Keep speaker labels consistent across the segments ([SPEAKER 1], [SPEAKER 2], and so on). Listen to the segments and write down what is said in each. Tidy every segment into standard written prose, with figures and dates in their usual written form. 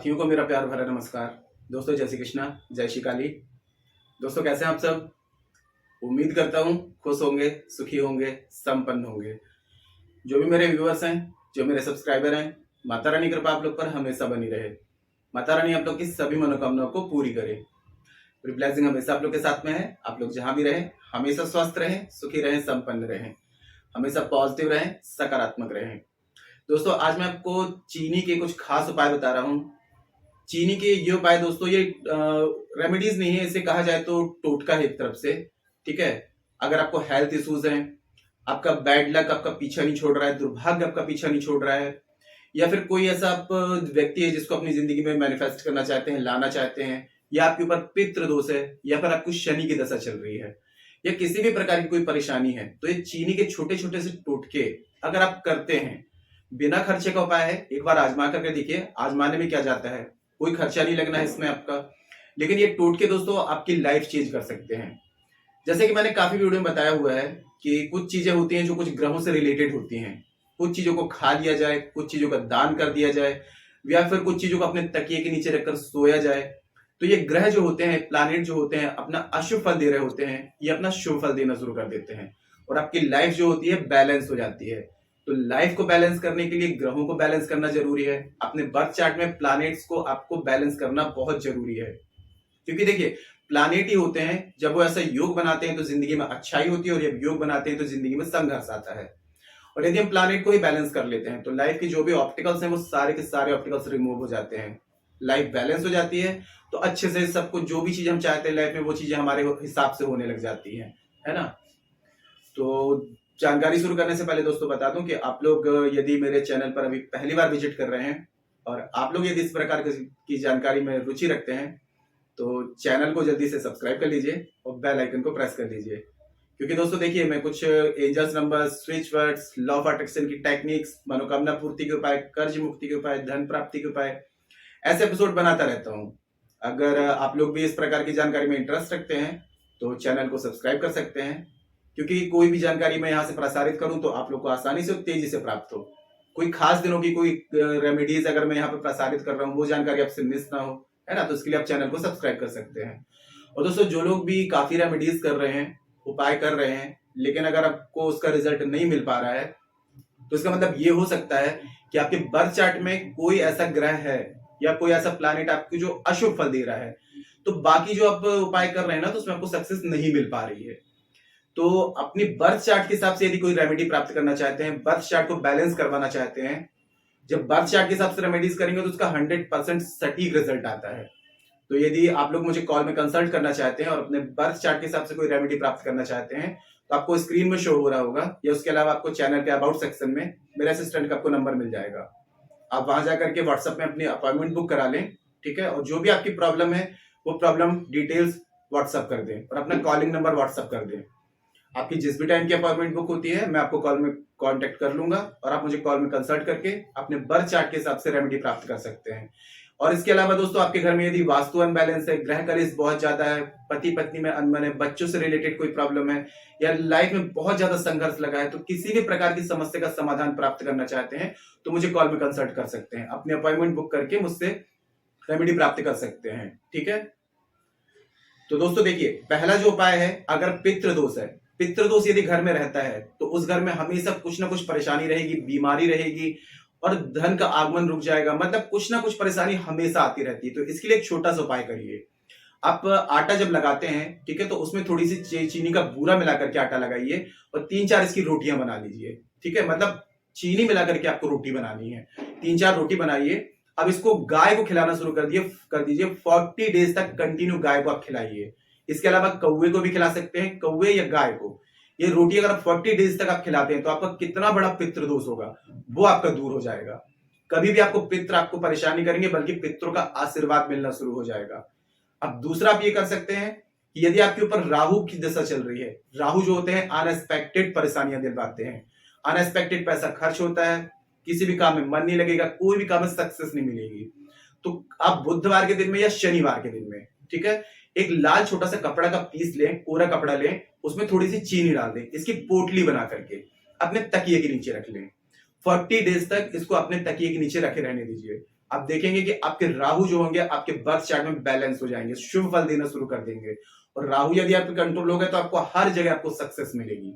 [SPEAKER 1] साथियों को मेरा प्यार भरा नमस्कार। दोस्तों जय श्री कृष्णा, जय श्री काली। दोस्तों कैसे हैं आप सब? उम्मीद करता हूँ खुश होंगे, सुखी होंगे, संपन्न होंगे। जो भी मेरे व्यूअर्स हैं, जो मेरे सब्सक्राइबर हैं, माता रानी कृपा आप लोग पर हमेशा बनी रहे। माता रानी आप लोग की सभी मनोकामनाओं को पूरी करे। ब्लेसिंग हमेशा आप लोग के साथ में है। आप लोग जहां भी रहें हमेशा स्वस्थ रहें, सुखी रहें, संपन्न रहें, हमेशा पॉजिटिव रहें, सकारात्मक रहें। दोस्तों आज मैं आपको चीनी के कुछ खास उपाय बता रहा हूँ। चीनी के ये उपाय दोस्तों ये रेमेडीज नहीं है, इसे कहा जाए तो टोटका है एक तरफ से। ठीक है, अगर आपको हेल्थ इश्यूज हैं, आपका बैड लक आपका पीछा नहीं छोड़ रहा है, दुर्भाग्य आपका पीछा नहीं छोड़ रहा है, या फिर कोई ऐसा आप व्यक्ति है जिसको अपनी जिंदगी में मैनिफेस्ट करना चाहते हैं, लाना चाहते हैं, या आपके ऊपर पितृ दोष है, या फिर आपको शनि की दशा चल रही है, या किसी भी प्रकार की कोई परेशानी है, तो ये चीनी के छोटे छोटे से टोटके अगर आप करते हैं, बिना खर्चे का उपाय है। एक बार आजमा करके देखिए। आजमाने में क्या जाता है, कोई खर्चा नहीं लगना है इसमें आपका, लेकिन ये टोटके दोस्तों आपकी लाइफ चेंज कर सकते हैं। जैसे कि मैंने काफी वीडियो में बताया हुआ है कि कुछ चीजें होती हैं जो कुछ ग्रहों से रिलेटेड होती हैं। कुछ चीजों को खा लिया जाए, कुछ चीजों का दान कर दिया जाए, या फिर कुछ चीजों को अपने तकिए के नीचे रखकर सोया जाए, तो ये ग्रह जो होते हैं, प्लैनेट जो होते हैं, अपना अशुभ फल दे रहे होते हैं, ये अपना शुभ फल देना शुरू कर देते हैं और आपकी लाइफ जो होती है बैलेंस हो जाती है। तो लाइफ को बैलेंस करने के लिए ग्रहों को बैलेंस करना जरूरी है। अपने बर्थ चार्ट में प्लैनेट्स को आपको बैलेंस करना बहुत जरूरी है, क्योंकि देखिए प्लैनेट ही होते हैं, जब वो ऐसा योग बनाते हैं तो जिंदगी में अच्छाई होती है, और जब योग बनाते हैं तो जिंदगी में संघर्ष आता है। और यदि हम प्लैनेट को ही बैलेंस कर लेते हैं तो लाइफ की जो भी ऑब्स्टिकल्स हैं वो सारे के सारे ऑब्स्टिकल्स रिमूव हो जाते हैं, लाइफ बैलेंस हो जाती है। तो अच्छे से सब कुछ जो भी चीजें हम चाहते हैं लाइफ में वो चीजें हमारे हिसाब से होने लग जाती है ना। तो जानकारी शुरू करने से पहले दोस्तों बता दूं कि आप लोग यदि मेरे चैनल पर अभी पहली बार विजिट कर रहे हैं और आप लोग यदि इस प्रकार की जानकारी में रुचि रखते हैं तो चैनल को जल्दी से सब्सक्राइब कर लीजिए और बेल आइकन को प्रेस कर लीजिए। क्योंकि दोस्तों देखिए मैं कुछ angels numbers, switch words, law of attraction की टेक्निक्स, मनोकामना पूर्ति के उपाय, कर्ज मुक्ति के उपाय, धन प्राप्ति के उपाय, ऐसे एपिसोड बनाता रहता हूं। अगर आप लोग भी इस प्रकार की जानकारी में इंटरेस्ट रखते हैं तो चैनल को सब्सक्राइब कर सकते हैं, क्योंकि कोई भी जानकारी मैं यहाँ से प्रसारित करूं तो आप लोग को आसानी से और तेजी से प्राप्त हो। कोई खास दिनों की कोई रेमेडीज अगर मैं यहाँ पे प्रसारित कर रहा हूँ वो जानकारी आपसे मिस ना हो, है ना, तो इसके लिए आप चैनल को सब्सक्राइब कर सकते हैं। और दोस्तों जो लोग भी काफी रेमेडीज कर रहे हैं, उपाय कर रहे हैं, लेकिन अगर आपको उसका रिजल्ट नहीं मिल पा रहा है तो इसका मतलब ये हो सकता है कि आपके बर्थ चार्ट में कोई ऐसा ग्रह है या कोई ऐसा प्लैनेट आपको जो अशुभ फल दे रहा है। तो बाकी जो आप उपाय कर रहे हैं ना तो उसमें आपको सक्सेस नहीं मिल पा रही है। तो अपनी बर्थ चार्ट के हिसाब से यदि कोई रेमेडी प्राप्त करना चाहते हैं, बर्थ चार्ट को बैलेंस करवाना चाहते हैं, जब बर्थ चार्ट के हिसाब से रेमेडीज करेंगे तो उसका 100% सटीक रिजल्ट आता है। तो यदि आप लोग मुझे कॉल में कंसल्ट करना चाहते हैं और अपने बर्थ चार्ट के हिसाब से कोई रेमेडी प्राप्त करना चाहते हैं तो आपको स्क्रीन में शो हो रहा होगा, या उसके अलावा आपको चैनल के अबाउट सेक्शन में मेरे असिस्टेंट का आपको नंबर मिल जाएगा। आप वहां जाकर के व्हाट्सएप में अपनी अपॉइंटमेंट बुक करा लें, ठीक है, और जो भी आपकी प्रॉब्लम है वो प्रॉब्लम डिटेल्स व्हाट्सएप कर दें और अपना कॉलिंग नंबर व्हाट्सएप कर दें। आपकी जिस भी टाइम की अपॉइंटमेंट बुक होती है मैं आपको कॉल में कांटेक्ट कर लूंगा और आप मुझे कॉल में कंसल्ट करके अपने बर्थ चार्ट के हिसाब से रेमेडी प्राप्त कर सकते हैं। और इसके अलावा दोस्तों आपके घर में यदि वास्तु अनबैलेंस है, ग्रह कलेश बहुत ज्यादा है, पति पत्नी में अनबन है, बच्चों से रिलेटेड कोई प्रॉब्लम है, या लाइफ में बहुत ज्यादा संघर्ष लगा है, तो किसी भी प्रकार की समस्या का समाधान प्राप्त करना चाहते हैं तो मुझे कॉल में कंसल्ट कर सकते हैं, अपनी अपॉइंटमेंट बुक करके मुझसे रेमेडी प्राप्त कर सकते हैं। ठीक है, तो दोस्तों देखिए पहला जो उपाय है, अगर पितृदोष है, पितृदोष यदि घर में रहता है तो उस घर में हमेशा कुछ ना कुछ परेशानी रहेगी, बीमारी रहेगी और धन का आगमन रुक जाएगा, मतलब कुछ ना कुछ परेशानी हमेशा आती रहती है। तो इसके लिए एक छोटा सा उपाय करिए। आप आटा जब लगाते हैं, ठीक है, तो उसमें थोड़ी सी चीनी का बूरा मिला करके आटा लगाइए और 3-4 इसकी रोटियां बना लीजिए। ठीक है, मतलब चीनी मिला करके आपको रोटी बनानी है, 3-4 रोटी बनाइए। अब इसको गाय को खिलाना शुरू कर दीजिए 40 डेज तक कंटिन्यू गाय को आप खिलाइए। इसके अलावा कौवे को भी खिला सकते हैं, कौवे या गाय को। ये रोटी अगर आप 40 डेज तक आप खिलाते हैं तो आपका कितना बड़ा पितृदोष होगा वो आपका दूर हो जाएगा। कभी भी आपको पितृ आपको परेशानी करेंगे बल्कि पितरों का आशीर्वाद मिलना शुरू हो जाएगा। अब दूसरा आप ये कर सकते हैं कि यदि आपके ऊपर राहु की दशा चल रही है, राहु जो होते हैं अनएक्सपेक्टेड परेशानियां दिलवाते हैं, अनएक्सपेक्टेड पैसा खर्च होता है, किसी भी काम में मन नहीं लगेगा, कोई भी काम में सक्सेस नहीं मिलेगी, तो आप बुधवार के दिन में या शनिवार के दिन में, ठीक है, एक लाल छोटा सा कपड़ा का पीस लें, कोरा कपड़ा लें, उसमें थोड़ी सी चीनी डाल दें, इसकी पोटली बना करके अपने तकिए के नीचे रख लें। 40 डेज तक इसको अपने तकिए के नीचे रखे रहने दीजिए। आप देखेंगे कि आपके राहु जो होंगे आपके बर्थ चार्ट में बैलेंस हो जाएंगे, शुभ फल देना शुरू कर देंगे। और राहु यदि आपके कंट्रोल हो गए तो आपको हर जगह आपको सक्सेस मिलेगी।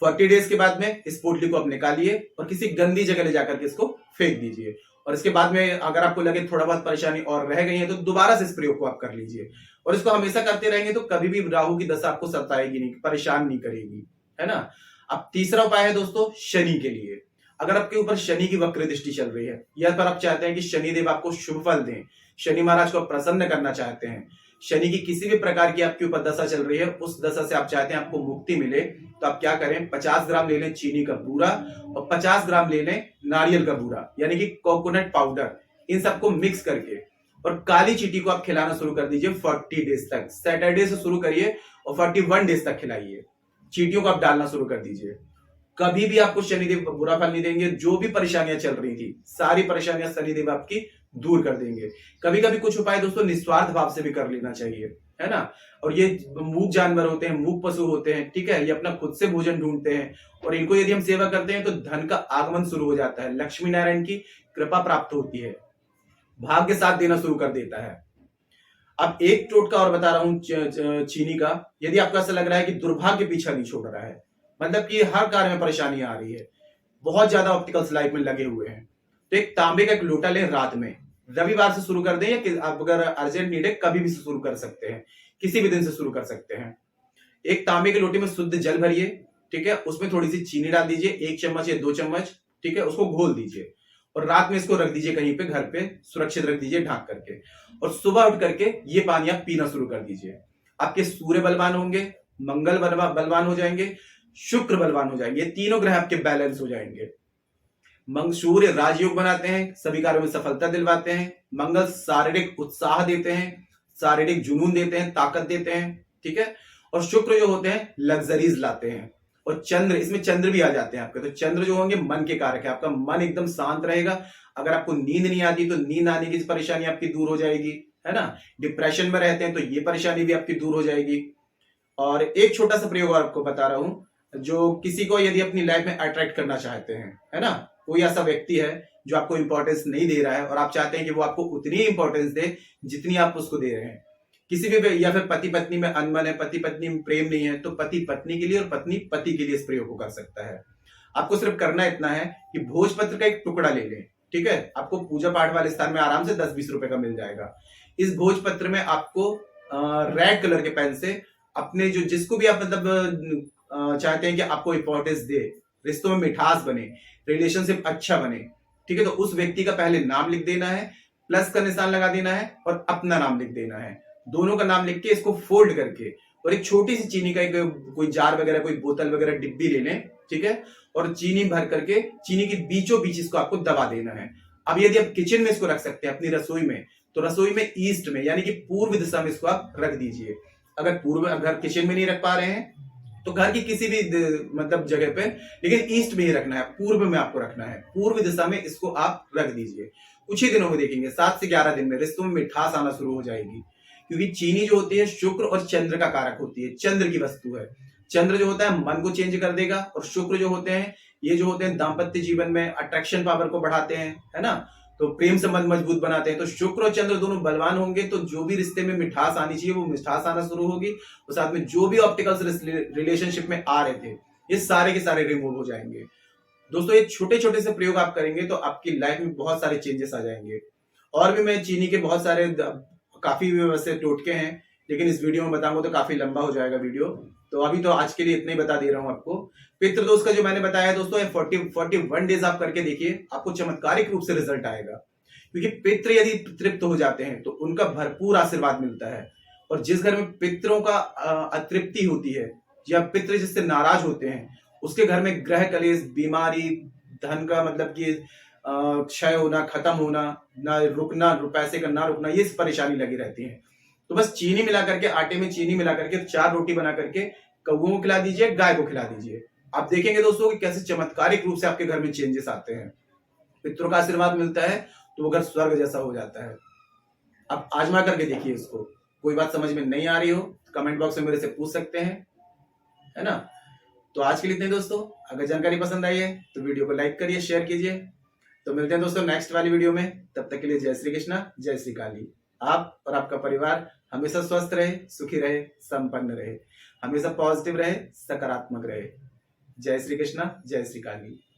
[SPEAKER 1] 40 डेज के बाद में इस पोटली को आप निकालिए और किसी गंदी जगह ले जाकर के इसको फेंक दीजिए। और इसके बाद में अगर आपको लगे थोड़ा बहुत परेशानी और रह गई है तो दोबारा से इस प्रयोग को आप कर लीजिए। और इसको हमेशा करते रहेंगे तो कभी भी राहु की दशा आपको सताएगी नहीं, परेशान नहीं करेगी, है ना। अब तीसरा उपाय है दोस्तों शनि के लिए। अगर आपके ऊपर शनि की वक्र दृष्टि चल रही है या पर आप चाहते हैं कि शनिदेव आपको शुभ फल दें, शनि महाराज को प्रसन्न करना चाहते हैं, शनि की किसी भी प्रकार की आपके ऊपर दशा चल रही है, उस दशा से आप चाहते हैं आपको मुक्ति मिले, तो आप क्या करें, 50 ग्राम ले लें चीनी का बूरा और 50 ग्राम ले लें नारियल का बूरा यानी कि कोकोनट पाउडर। इन सबको मिक्स करके और काली चींटी को आप खिलाना शुरू कर दीजिए 40 डेज तक। सैटरडे से शुरू करिए और 41 डेज तक खिलाइए। चींटियों को आप डालना शुरू कर दीजिए। कभी भी आपको शनिदेव बुरा फल नहीं देंगे। जो भी परेशानियां चल रही थी सारी परेशानियां शनिदेव आपकी दूर कर देंगे। कभी कभी कुछ उपाय दोस्तों निस्वार्थ भाव से भी कर लेना चाहिए, है ना। और ये मूक जानवर होते हैं, मूक पशु होते हैं, ठीक है, ये अपना खुद से भोजन ढूंढते हैं और इनको यदि हम सेवा करते हैं तो धन का आगमन शुरू हो जाता है, लक्ष्मी नारायण की कृपा प्राप्त होती है, भाग्य साथ देना शुरू कर देता है। अब एक टोटका और बता रहा हूं चीनी का। यदि आपको ऐसा लग रहा है कि दुर्भाग्य पीछा नहीं छोड़ रहा है, मतलब कि हर कार्य में परेशानी आ रही है, बहुत ज्यादा ऑब्स्टिकल्स लाइफ में लगे हुए हैं, तो एक तांबे का एक लोटा लें, रात में रविवार से शुरू कर दें या आप अगर अर्जेंट नीड है कभी भी शुरू कर सकते हैं, किसी भी दिन से शुरू कर सकते हैं। एक तांबे के लोटे में शुद्ध जल भरिए, ठीक है, उसमें थोड़ी सी चीनी डाल दीजिए, 1 चम्मच या 2 चम्मच, ठीक है, उसको घोल दीजिए और रात में इसको रख दीजिए कहीं पे, घर पे सुरक्षित रख दीजिए ढक करके। और सुबह उठ करके ये पानी आप पीना शुरू कर दीजिए। आपके सूर्य बलवान होंगे, मंगल बलवान हो जाएंगे, शुक्र बलवान हो जाएंगे, ये तीनों ग्रह आपके बैलेंस हो जाएंगे। सूर्य राजयोग बनाते हैं, सभी कार्यों में सफलता दिलवाते हैं। मंगल शारीरिक उत्साह देते हैं, शारीरिक जुनून देते हैं, ताकत देते हैं, ठीक है। और शुक्र जो होते हैं लग्जरीज लाते हैं। और चंद्र, इसमें चंद्र भी आ जाते हैं आपके, तो चंद्र जो होंगे मन के कारक है, आपका मन एकदम शांत रहेगा। अगर आपको नींद नहीं आती तो नींद आने की परेशानी आपकी दूर हो जाएगी, है ना। डिप्रेशन में रहते हैं तो ये परेशानी भी आपकी दूर हो जाएगी। और एक छोटा सा प्रयोग आपको बता रहा हूं, जो किसी को यदि अपनी लाइफ में अट्रैक्ट करना चाहते हैं, है ना, कोई ऐसा व्यक्ति है जो आपको इंपॉर्टेंस नहीं दे रहा है और आप चाहते हैं कि वो आपको उतनी इंपॉर्टेंस दे जितनी आप उसको दे रहे हैं, किसी भी, या फिर पति पत्नी में अनबन है, पति पत्नी में प्रेम नहीं है, तो पति पत्नी के लिए और पत्नी पति के लिए इस प्रयोग को कर सकता है। आपको सिर्फ करना इतना है कि भोजपत्र का एक टुकड़ा ले लें, ठीक है, आपको पूजा पाठ वाले स्थान में आराम से 10-20 रुपए का मिल जाएगा। इस भोजपत्र में आपको रेड कलर के पेन से अपने जो जिसको भी आप मतलब चाहते हैं कि आपको इंपॉर्टेंस दे, रिश्तों में मिठास बने, रिलेशनशिप अच्छा बने, ठीक है, तो उस व्यक्ति का पहले नाम लिख देना है, प्लस का निशान लगा देना है और अपना नाम लिख देना है। दोनों का नाम लिख के इसको फोल्ड करके और एक छोटी सी चीनी का एक कोई जार वगैरह, कोई बोतल वगैरह डिब्बी ले लें, ठीक है, और चीनी भर करके चीनी के बीचों बीच इसको आपको दबा देना है। अब यदि आप किचन में इसको रख सकते हैं अपनी रसोई में, तो रसोई में ईस्ट में यानी कि पूर्व दिशा में इसको आप रख दीजिए। अगर किचन में नहीं रख पा रहे हैं तो घर की किसी भी मतलब जगह पे, लेकिन ईस्ट में ही रखना है, पूर्व में आपको रखना है, पूर्व दिशा में इसको आप रख दीजिए। कुछ ही दिनों में देखेंगे 7 से 11 दिन में रिश्तों में मिठास आना शुरू हो जाएगी, क्योंकि चीनी जो होती है शुक्र और चंद्र का कारक होती है, चंद्र की वस्तु है। चंद्र जो होता है मन को चेंज कर देगा और शुक्र जो होते हैं ये जो होते हैं दाम्पत्य जीवन में अट्रैक्शन पावर को बढ़ाते हैं, है ना, तो प्रेम संबंध मजबूत बनाते हैं। तो शुक्र और चंद्र दोनों बलवान होंगे तो जो भी रिश्ते में मिठास आनी चाहिए वो मिठास आना शुरू होगी, और साथ में जो भी ऑब्स्टिकल्स रिलेशनशिप में आ रहे थे ये सारे के सारे रिमूव हो जाएंगे। दोस्तों ये छोटे छोटे से प्रयोग आप करेंगे तो आपकी लाइफ में बहुत सारे चेंजेस आ जाएंगे। और भी मैं चीनी के बहुत सारे काफी वैसे टोटके हैं, लेकिन इस वीडियो में बताऊंगा तो काफी लंबा हो जाएगा वीडियो, तो अभी तो आज के लिए इतना ही बता दे रहा हूं आपको। पितृदोष का जो मैंने बताया दोस्तों 41 डेज आप करके देखिए, आपको चमत्कारिक रूप से रिजल्ट आएगा, क्योंकि पितृ यदि तृप्त हो जाते हैं तो उनका भरपूर आशीर्वाद मिलता है। और जिस घर में पितरों का अतृप्ति होती है या पितृ जिससे नाराज होते हैं उसके घर में ग्रह कलेश, बीमारी, धन का मतलब कि क्षय होना, खत्म होना, ना रुकना, पैसे का ना रुकना, ये परेशानी लगी रहती है। तो बस चीनी मिला करके, आटे में चीनी मिला करके 4 रोटी बना करके कौओं को खिला दीजिए, गाय को खिला दीजिए। आप देखेंगे दोस्तों कि कैसे चमत्कारिक रूप से आपके घर में चेंजेस आते हैं, पितरों का आशीर्वाद मिलता है तो वो घर स्वर्ग जैसा हो जाता है। आप आजमा करके देखिए इसको। कोई बात समझ में नहीं आ रही हो कमेंट बॉक्स में मेरे से पूछ सकते हैं, है ना। तो आज के लिए इतने दोस्तों, अगर जानकारी पसंद आई है तो वीडियो को लाइक करिए, शेयर कीजिए। तो मिलते हैं दोस्तों नेक्स्ट वाली वीडियो में। तब तक के लिए जय श्री कृष्णा, जय श्री काली। आप और आपका परिवार हमेशा स्वस्थ रहे, सुखी रहे, संपन्न रहे, हमेशा पॉजिटिव रहे, सकारात्मक रहे। जय श्री कृष्णा, जय श्री काली।